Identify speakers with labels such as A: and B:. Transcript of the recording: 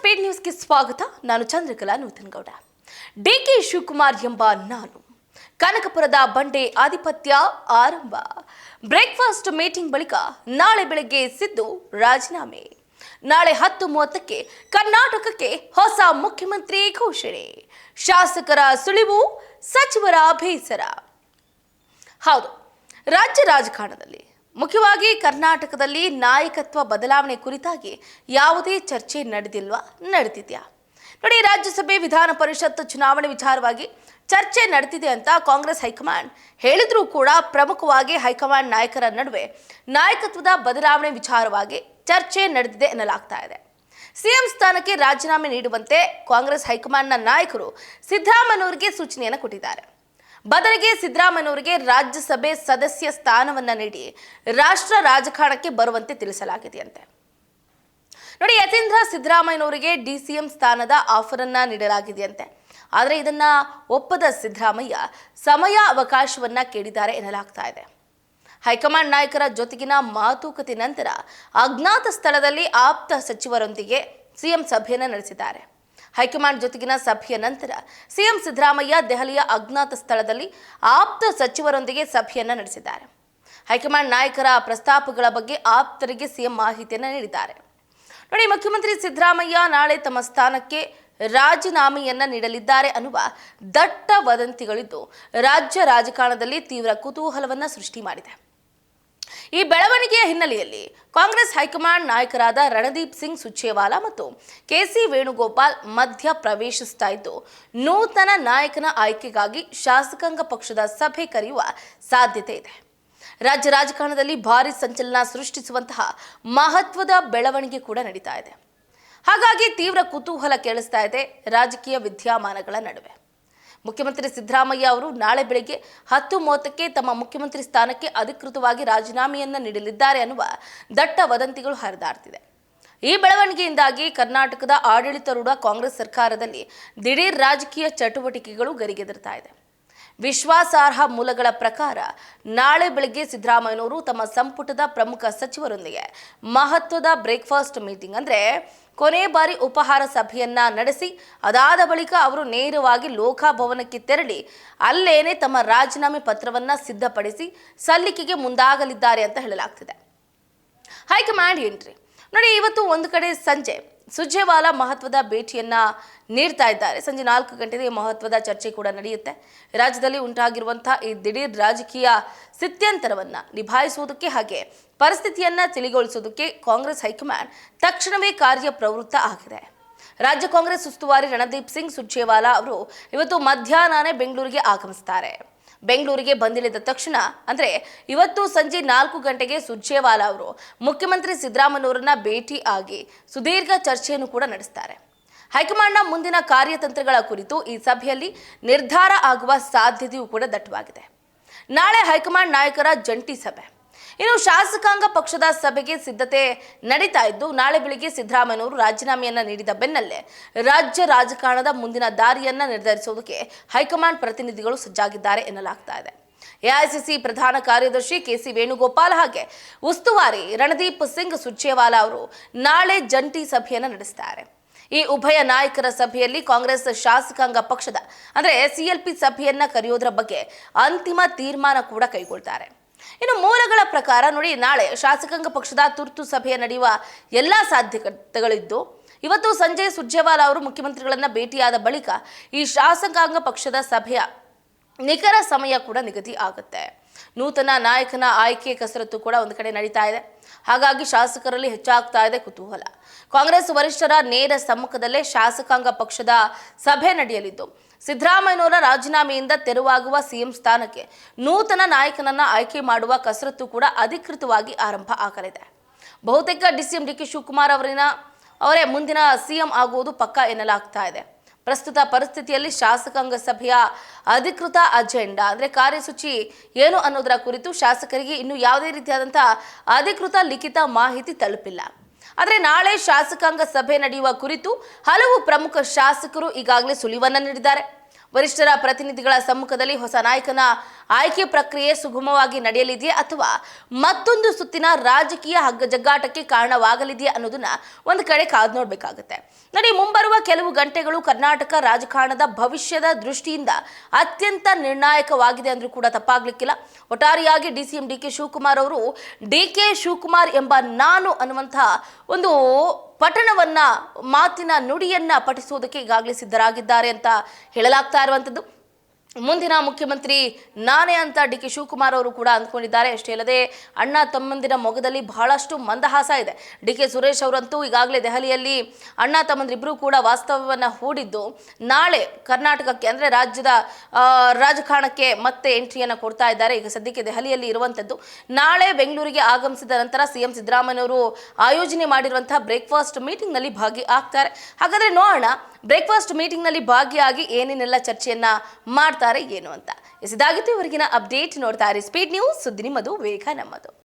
A: Speed ನ್ಯೂಸ್ಗೆ ಸ್ವಾಗತ. ನಾನು ಚಂದ್ರಕಲಾ ನೂತನಗೌಡ. ಡಿಕೆ ಶಿವಕುಮಾರ್ ಎಂಬ ನಾನು ಕನಕಪುರದ ಬಂಡೆ ಆಧಿಪತ್ಯ ಆರಂಭ. ಬ್ರೇಕ್ಫಾಸ್ಟ್ ಮೀಟಿಂಗ್ ಬಳಿಕ ನಾಳೆ ಬೆಳಗ್ಗೆ ಸಿದ್ದು ರಾಜೀನಾಮೆ. ನಾಳೆ 10:30ಕ್ಕೆ ಕರ್ನಾಟಕಕ್ಕೆ ಹೊಸ ಮುಖ್ಯಮಂತ್ರಿ ಘೋಷಣೆ. ಶಾಸಕರ ಸುಳಿವು, ಸಚಿವರ ಬೇಸರ. ಹೌದು, ರಾಜ್ಯ ರಾಜಕಾರಣದಲ್ಲಿ ಮುಖ್ಯವಾಗಿ ಕರ್ನಾಟಕದಲ್ಲಿ ನಾಯಕತ್ವ ಬದಲಾವಣೆ ಕುರಿತಾಗಿ ಯಾವುದೇ ಚರ್ಚೆ ನಡೆದಿದೆಯಾ? ನೋಡಿ, ರಾಜ್ಯಸಭೆ ವಿಧಾನ ಪರಿಷತ್ ಚುನಾವಣೆ ವಿಚಾರವಾಗಿ ಚರ್ಚೆ ನಡೆದಿದೆ ಅಂತ ಕಾಂಗ್ರೆಸ್ ಹೈಕಮಾಂಡ್ ಹೇಳಿದ್ರೂ ಕೂಡ ಪ್ರಮುಖವಾಗಿ ಹೈಕಮಾಂಡ್ ನಾಯಕರ ನಡುವೆ ನಾಯಕತ್ವದ ಬದಲಾವಣೆ ವಿಚಾರವಾಗಿ ಚರ್ಚೆ ನಡೆದಿದೆ ಎನ್ನಲಾಗ್ತಾ ಇದೆ. ಸಿಎಂ ಸ್ಥಾನಕ್ಕೆ ರಾಜೀನಾಮೆ ನೀಡುವಂತೆ ಕಾಂಗ್ರೆಸ್ ಹೈಕಮಾಂಡ್ನ ನಾಯಕರು ಸಿದ್ದರಾಮಯ್ಯನವರಿಗೆ ಸೂಚನೆಯನ್ನು ಕೊಟ್ಟಿದ್ದಾರೆ. ಬದಲಿಗೆ ಸಿದ್ದರಾಮಯ್ಯನವರಿಗೆ ರಾಜ್ಯಸಭೆ ಸದಸ್ಯ ಸ್ಥಾನವನ್ನ ನೀಡಿ ರಾಷ್ಟ್ರ ರಾಜಕಾರಣಕ್ಕೆ ಬರುವಂತೆ ತಿಳಿಸಲಾಗಿದೆಯಂತೆ. ನೋಡಿ, ಯತೀಂದ್ರ ಸಿದ್ದರಾಮಯ್ಯನವರಿಗೆ ಡಿಸಿಎಂ ಸ್ಥಾನದ ಆಫರ್ ಅನ್ನ ನೀಡಲಾಗಿದೆಯಂತೆ. ಆದರೆ ಇದನ್ನ ಒಪ್ಪದ ಸಿದ್ದರಾಮಯ್ಯ ಸಮಯ ಅವಕಾಶವನ್ನ ಕೇಳಿದ್ದಾರೆ ಎನ್ನಲಾಗ್ತಾ ಇದೆ. ಹೈಕಮಾಂಡ್ ನಾಯಕರ ಜೊತೆಗಿನ ಮಾತುಕತೆ ನಂತರ ಅಜ್ಞಾತ ಸ್ಥಳದಲ್ಲಿ ಆಪ್ತ ಸಚಿವರೊಂದಿಗೆ ಸಿಎಂ ಸಭೆಯನ್ನು ನಡೆಸಿದ್ದಾರೆ. ಹೈಕಮಾಂಡ್ ಜೊತೆಗಿನ ಸಭೆಯ ನಂತರ ಸಿಎಂ ಸಿದ್ದರಾಮಯ್ಯ ದೆಹಲಿಯ ಅಜ್ಞಾತ ಸ್ಥಳದಲ್ಲಿ ಆಪ್ತ ಸಚಿವರೊಂದಿಗೆ ಸಭೆಯನ್ನ ನಡೆಸಿದ್ದಾರೆ. ಹೈಕಮಾಂಡ್ ನಾಯಕರ ಪ್ರಸ್ತಾಪಗಳ ಬಗ್ಗೆ ಆಪ್ತರಿಗೆ ಸಿಎಂ ಮಾಹಿತಿಯನ್ನು ನೀಡಿದ್ದಾರೆ. ನೋಡಿ, ಮುಖ್ಯಮಂತ್ರಿ ಸಿದ್ದರಾಮಯ್ಯ ನಾಳೆ ತಮ್ಮ ಸ್ಥಾನಕ್ಕೆ ರಾಜೀನಾಮೆಯನ್ನ ನೀಡಲಿದ್ದಾರೆ ಅನ್ನುವ ದಟ್ಟ ವದಂತಿಗಳಿದ್ದು ರಾಜ್ಯ ರಾಜಕಾರಣದಲ್ಲಿ ತೀವ್ರ ಕುತೂಹಲವನ್ನ ಸೃಷ್ಟಿ ಮಾಡಿದೆ. ಈ ಬೆಳವಣಿಗೆಯ ಹಿನ್ನೆಲೆಯಲ್ಲಿ ಕಾಂಗ್ರೆಸ್ ಹೈಕಮಾಂಡ್ ನಾಯಕರಾದ ರಣದೀಪ್ ಸಿಂಗ್ ಸುರ್ಜೇವಾಲಾ ಮತ್ತು ಕೆಸಿ ವೇಣುಗೋಪಾಲ್ ಮಧ್ಯ ಪ್ರವೇಶಿಸ್ತಾ ಇದ್ದು ನೂತನ ನಾಯಕನ ಆಯ್ಕೆಗಾಗಿ ಶಾಸಕಾಂಗ ಪಕ್ಷದ ಸಭೆ ಕರೆಯುವ ಸಾಧ್ಯತೆ ಇದೆ. ರಾಜ್ಯ ರಾಜಕಾರಣದಲ್ಲಿ ಭಾರಿ ಸಂಚಲನ ಸೃಷ್ಟಿಸುವಂತಹ ಮಹತ್ವದ ಬೆಳವಣಿಗೆ ಕೂಡ ನಡೀತಾ ಇದೆ. ಹಾಗಾಗಿ ತೀವ್ರ ಕುತೂಹಲ ಕೇಳಿಸ್ತಾ ಇದೆ ರಾಜಕೀಯ ವಿದ್ಯಮಾನಗಳ ನಡುವೆ. ಮುಖ್ಯಮಂತ್ರಿ ಸಿದ್ದರಾಮಯ್ಯ ಅವರು ನಾಳೆ ಬೆಳಗ್ಗೆ 10:30ಕ್ಕೆ ತಮ್ಮ ಮುಖ್ಯಮಂತ್ರಿ ಸ್ಥಾನಕ್ಕೆ ಅಧಿಕೃತವಾಗಿ ರಾಜೀನಾಮೆಯನ್ನ ನೀಡಲಿದ್ದಾರೆ ಅನ್ನುವ ದಟ್ಟ ವದಂತಿಗಳು ಹರಿದಾಡ್ತಿದೆ. ಈ ಬೆಳವಣಿಗೆಯಿಂದಾಗಿ ಕರ್ನಾಟಕದ ಆಡಳಿತಾರೂಢ ಕಾಂಗ್ರೆಸ್ ಸರ್ಕಾರದಲ್ಲಿ ದಿಢೀರ್ ರಾಜಕೀಯ ಚಟುವಟಿಕೆಗಳು ಗರಿಗೆದರ್ತಾ ಇದೆ. ವಿಶ್ವಾಸಾರ್ಹ ಮೂಲಗಳ ಪ್ರಕಾರ ನಾಳೆ ಬೆಳಗ್ಗೆ ಸಿದ್ದರಾಮಯ್ಯನವರು ತಮ್ಮ ಸಂಪುಟದ ಪ್ರಮುಖ ಸಚಿವರೊಂದಿಗೆ ಮಹತ್ವದ ಬ್ರೇಕ್ಫಾಸ್ಟ್ ಮೀಟಿಂಗ್ ಅಂದ್ರೆ ಕೊನೆ ಬಾರಿ ಉಪಹಾರ ಸಭೆಯನ್ನ ನಡೆಸಿ ಅದಾದ ಬಳಿಕ ಅವರು ನೇರವಾಗಿ ಲೋಕಭವನಕ್ಕೆ ತೆರಳಿ ಅಲ್ಲೇನೆ ತಮ್ಮ ರಾಜೀನಾಮೆ ಪತ್ರವನ್ನ ಸಿದ್ಧಪಡಿಸಿ ಸಲ್ಲಿಕೆಗೆ ಮುಂದಾಗಲಿದ್ದಾರೆ ಅಂತ ಹೇಳಲಾಗ್ತಿದೆ. ಹೈಕಮಾಂಡ್ ಎಂಟ್ರಿ ನೋಡಿ, ಇವತ್ತು ಒಂದು ಕಡೆ ಸಂಜೆ ಸುರ್ಜೇವಾಲಾ ಮಹತ್ವದ ಭೇಟಿಯನ್ನ ನೀಡ್ತಾ ಇದ್ದಾರೆ. ಸಂಜೆ 4 ಗಂಟೆಗೆ ಮಹತ್ವದ ಚರ್ಚೆ ಕೂಡ ನಡೆಯುತ್ತೆ. ರಾಜ್ಯದಲ್ಲಿ ಉಂಟಾಗಿರುವಂತಹ ಈ ದಿಢೀರ್ ರಾಜಕೀಯ ಸ್ಥಿತ್ಯಂತರವನ್ನ ನಿಭಾಯಿಸುವುದಕ್ಕೆ ಹಾಗೆ ಪರಿಸ್ಥಿತಿಯನ್ನ ತಿಳಿಗೊಳಿಸುವುದಕ್ಕೆ ಕಾಂಗ್ರೆಸ್ ಹೈಕಮಾಂಡ್ ತಕ್ಷಣವೇ ಕಾರ್ಯಪ್ರವೃತ್ತ ಆಗಿದೆ. ರಾಜ್ಯ ಕಾಂಗ್ರೆಸ್ ಉಸ್ತುವಾರಿ ರಣದೀಪ್ ಸಿಂಗ್ ಸುರ್ಜೇವಾಲಾ ಅವರು ಇವತ್ತು ಮಧ್ಯಾಹ್ನನೇ ಬೆಂಗಳೂರಿಗೆ ಆಗಮಿಸುತ್ತಾರೆ. ಬೆಂಗಳೂರಿಗೆ ಬಂದಿಳಿದ ತಕ್ಷಣ ಅಂದ್ರೆ ಇವತ್ತು ಸಂಜೆ 4 ಗಂಟೆಗೆ ಸುರ್ಜೇವಾಲಾ ಅವರು ಮುಖ್ಯಮಂತ್ರಿ ಸಿದ್ದರಾಮಯ್ಯನವರನ್ನ ಭೇಟಿ ಆಗಿ ಸುದೀರ್ಘ ಚರ್ಚೆಯನ್ನು ಕೂಡ ನಡೆಸ್ತಾರೆ. ಹೈಕಮಾಂಡ್ನ ಮುಂದಿನ ಕಾರ್ಯತಂತ್ರಗಳ ಕುರಿತು ಈ ಸಭೆಯಲ್ಲಿ ನಿರ್ಧಾರ ಆಗುವ ಸಾಧ್ಯತೆಯೂ ಕೂಡ ದಟ್ಟವಾಗಿದೆ. ನಾಳೆ ಹೈಕಮಾಂಡ್ ನಾಯಕರ ಜಂಟಿ ಸಭೆ, ಇನ್ನು ಶಾಸಕಾಂಗ ಪಕ್ಷದ ಸಭೆಗೆ ಸಿದ್ಧತೆ ನಡೀತಾ ಇದ್ದು ನಾಳೆ ಬೆಳಿಗ್ಗೆ ಸಿದ್ದರಾಮಯ್ಯನವರು ರಾಜೀನಾಮೆಯನ್ನ ನೀಡಿದ ಬೆನ್ನಲ್ಲೇ ರಾಜ್ಯ ರಾಜಕಾರಣದ ಮುಂದಿನ ದಾರಿಯನ್ನ ನಿರ್ಧರಿಸುವುದಕ್ಕೆ ಹೈಕಮಾಂಡ್ ಪ್ರತಿನಿಧಿಗಳು ಸಜ್ಜಾಗಿದ್ದಾರೆ ಎನ್ನಲಾಗ್ತಾ ಇದೆ. ಎಐಸಿಸಿ ಪ್ರಧಾನ ಕಾರ್ಯದರ್ಶಿ ಕೆಸಿ ವೇಣುಗೋಪಾಲ್ ಹಾಗೆ ಉಸ್ತುವಾರಿ ರಣದೀಪ್ ಸಿಂಗ್ ಸುರ್ಜೇವಾಲಾ ಅವರು ನಾಳೆ ಜಂಟಿ ಸಭೆಯನ್ನ ನಡೆಸುತ್ತಾರೆ. ಈ ಉಭಯ ನಾಯಕರ ಸಭೆಯಲ್ಲಿ ಕಾಂಗ್ರೆಸ್ ಶಾಸಕಾಂಗ ಪಕ್ಷದ ಅಂದ್ರೆ ಸಿಎಲ್ಪಿ ಸಭೆಯನ್ನ ಕರೆಯೋದ್ರ ಬಗ್ಗೆ ಅಂತಿಮ ತೀರ್ಮಾನ ಕೂಡ ಕೈಗೊಳ್ತಾರೆ. ಇನ್ನು ಮೂಲಗಳ ಪ್ರಕಾರ ನೋಡಿ, ನಾಳೆ ಶಾಸಕಾಂಗ ಪಕ್ಷದ ತುರ್ತು ಸಭೆಯ ನಡೆಯುವ ಎಲ್ಲಾ ಸಾಧ್ಯತೆಗಳಿದ್ದು ಇವತ್ತು ಸಂಜೆ ಸುರ್ಜೇವಾಲಾ ಅವರು ಮುಖ್ಯಮಂತ್ರಿಗಳನ್ನ ಭೇಟಿಯಾದ ಬಳಿಕ ಈ ಶಾಸಕಾಂಗ ಪಕ್ಷದ ಸಭೆಯ ನಿಖರ ಸಮಯ ಕೂಡ ನಿಗದಿ ಆಗುತ್ತೆ. ನೂತನ ನಾಯಕನ ಆಯ್ಕೆ ಕಸರತ್ತು ಕೂಡ ಒಂದು ಕಡೆ ನಡೀತಾ ಇದೆ. ಹಾಗಾಗಿ ಶಾಸಕರಲ್ಲಿ ಹೆಚ್ಚಾಗ್ತಾ ಇದೆ ಕುತೂಹಲ. ಕಾಂಗ್ರೆಸ್ ವರಿಷ್ಠರ ನೇರ ಸಮ್ಮುಖದಲ್ಲೇ ಶಾಸಕಾಂಗ ಪಕ್ಷದ ಸಭೆ ನಡೆಯಲಿದ್ದು ಸಿದ್ದರಾಮಯ್ಯನವರ ರಾಜೀನಾಮೆಯಿಂದ ತೆರವಾಗುವ ಸಿಎಂ ಸ್ಥಾನಕ್ಕೆ ನೂತನ ನಾಯಕನನ್ನ ಆಯ್ಕೆ ಮಾಡುವ ಕಸರತ್ತು ಕೂಡ ಅಧಿಕೃತವಾಗಿ ಆರಂಭ ಆಗಲಿದೆ. ಬಹುತೇಕ ಡಿಸಿಎಂ ಡಿಕೆ ಶಿವಕುಮಾರ್ ಅವರೇ ಮುಂದಿನ ಸಿಎಂ ಆಗುವುದು ಪಕ್ಕಾ ಎನ್ನಲಾಗ್ತಾ ಇದೆ. ಪ್ರಸ್ತುತ ಪರಿಸ್ಥಿತಿಯಲ್ಲಿ ಶಾಸಕಾಂಗ ಸಭೆಯ ಅಧಿಕೃತ ಅಜೆಂಡಾ ಅಂದ್ರೆ ಕಾರ್ಯಸೂಚಿ ಏನು ಅನ್ನೋದರ ಕುರಿತು ಶಾಸಕರಿಗೆ ಇನ್ನೂ ಯಾವುದೇ ರೀತಿಯಾದಂತಹ ಅಧಿಕೃತ ಲಿಖಿತ ಮಾಹಿತಿ ತಲುಪಿಲ್ಲ. ಆದರೆ ನಾಳೆ ಶಾಸಕಾಂಗ ಸಭೆ ನಡೆಯುವ ಕುರಿತು ಹಲವು ಪ್ರಮುಖ ಶಾಸಕರು ಈಗಾಗಲೇ ಸುಳಿವನ್ನ ನೀಡಿದ್ದಾರೆ. ವರಿಷ್ಠರ ಪ್ರತಿನಿಧಿಗಳ ಸಮ್ಮುಖದಲ್ಲಿ ಹೊಸ ನಾಯಕನ ಆಯ್ಕೆ ಪ್ರಕ್ರಿಯೆ ಸುಗಮವಾಗಿ ನಡೆಯಲಿದೆಯೇ ಅಥವಾ ಮತ್ತೊಂದು ಸುತ್ತಿನ ರಾಜಕೀಯ ಹಗ್ಗಜಗ್ಗಾಟಕ್ಕೆ ಕಾರಣವಾಗಲಿದೆಯೇ ಅನ್ನೋದನ್ನ ಒಂದು ಕಡೆ ಕಾದು ನೋಡಬೇಕಾಗುತ್ತೆ. ನೋಡಿ, ಮುಂಬರುವ ಕೆಲವು ಗಂಟೆಗಳು ಕರ್ನಾಟಕ ರಾಜಕಾರಣದ ಭವಿಷ್ಯದ ದೃಷ್ಟಿಯಿಂದ ಅತ್ಯಂತ ನಿರ್ಣಾಯಕವಾಗಿದೆ ಅಂದ್ರೂ ಕೂಡ ತಪ್ಪಾಗ್ಲಿಕ್ಕಿಲ್ಲ. ಒಟ್ಟಾರೆಯಾಗಿ ಡಿಸಿಎಂ ಡಿಕೆ ಶಿವಕುಮಾರ್ ಅವರು ಡಿಕೆ ಶಿವಕುಮಾರ್ ಎಂಬ ನಾನು ಅನ್ನುವಂತಹ ಒಂದು ಪಠಣವನ್ನ ಮಾತಿನ ನುಡಿಯನ್ನ ಪಠಿಸುವುದಕ್ಕೆ ಈಗಾಗಲೇ ಸಿದ್ಧರಾಗಿದ್ದಾರೆ ಅಂತ ಹೇಳಲಾಗ್ತಾ ಇರುವಂತದ್ದು. ಮುಂದಿನ ಮುಖ್ಯಮಂತ್ರಿ ನಾನೇ ಅಂತ ಡಿಕೆ ಶಿವಕುಮಾರ್ ಅವರು ಕೂಡ ಅಂದ್ಕೊಂಡಿದ್ದಾರೆ. ಅಷ್ಟೇ ಅಲ್ಲದೆ ಅಣ್ಣ ತಮ್ಮಂದಿರ ಮೊಗದಲ್ಲಿ ಬಹಳಷ್ಟು ಮಂದಹಾಸ ಇದೆ. ಡಿಕೆ ಸುರೇಶ್ ಅವರಂತೂ ಈಗಾಗಲೇ ದೆಹಲಿಯಲ್ಲಿ ಅಣ್ಣ ತಮ್ಮಂದಿರಿಬ್ಬರು ಕೂಡ ವಾಸ್ತವ್ಯವನ್ನು ಹೂಡಿದ್ದು ನಾಳೆ ಕರ್ನಾಟಕಕ್ಕೆ ಅಂದರೆ ರಾಜ್ಯದ ರಾಜಕಾರಣಕ್ಕೆ ಮತ್ತೆ ಎಂಟ್ರಿಯನ್ನು ಕೊಡ್ತಾ ಇದ್ದಾರೆ. ಈಗ ಸದ್ಯಕ್ಕೆ ದೆಹಲಿಯಲ್ಲಿ ಇರುವಂಥದ್ದು. ನಾಳೆ ಬೆಂಗಳೂರಿಗೆ ಆಗಮಿಸಿದ ನಂತರ ಸಿಎಂ ಸಿದ್ದರಾಮಯ್ಯನವರು ಆಯೋಜನೆ ಮಾಡಿರುವಂತಹ ಬ್ರೇಕ್ಫಾಸ್ಟ್ ಮೀಟಿಂಗ್ನಲ್ಲಿ ಭಾಗಿಯಾಗ್ತಾರೆ. ಹಾಗಾದ್ರೆ ನೋಡೋಣ ಬ್ರೇಕ್ಫಾಸ್ಟ್ ಮೀಟಿಂಗ್ನಲ್ಲಿ ಭಾಗಿಯಾಗಿ ಏನೇನೆಲ್ಲ ಚರ್ಚೆಯನ್ನ ಮಾಡ್ತಾರೆ ಏನು ಅಂತ. ಇದಾಗಿತ್ತು ಇವರಿಗಿನ ಅಪ್ಡೇಟ್. ನೋಡ್ತಾ ಇರಿ ಸ್ಪೀಡ್ ನ್ಯೂಸ್, ಸುದ್ದಿ ನಿಮ್ಮದು, ವೇಗ ನಮ್ಮದು.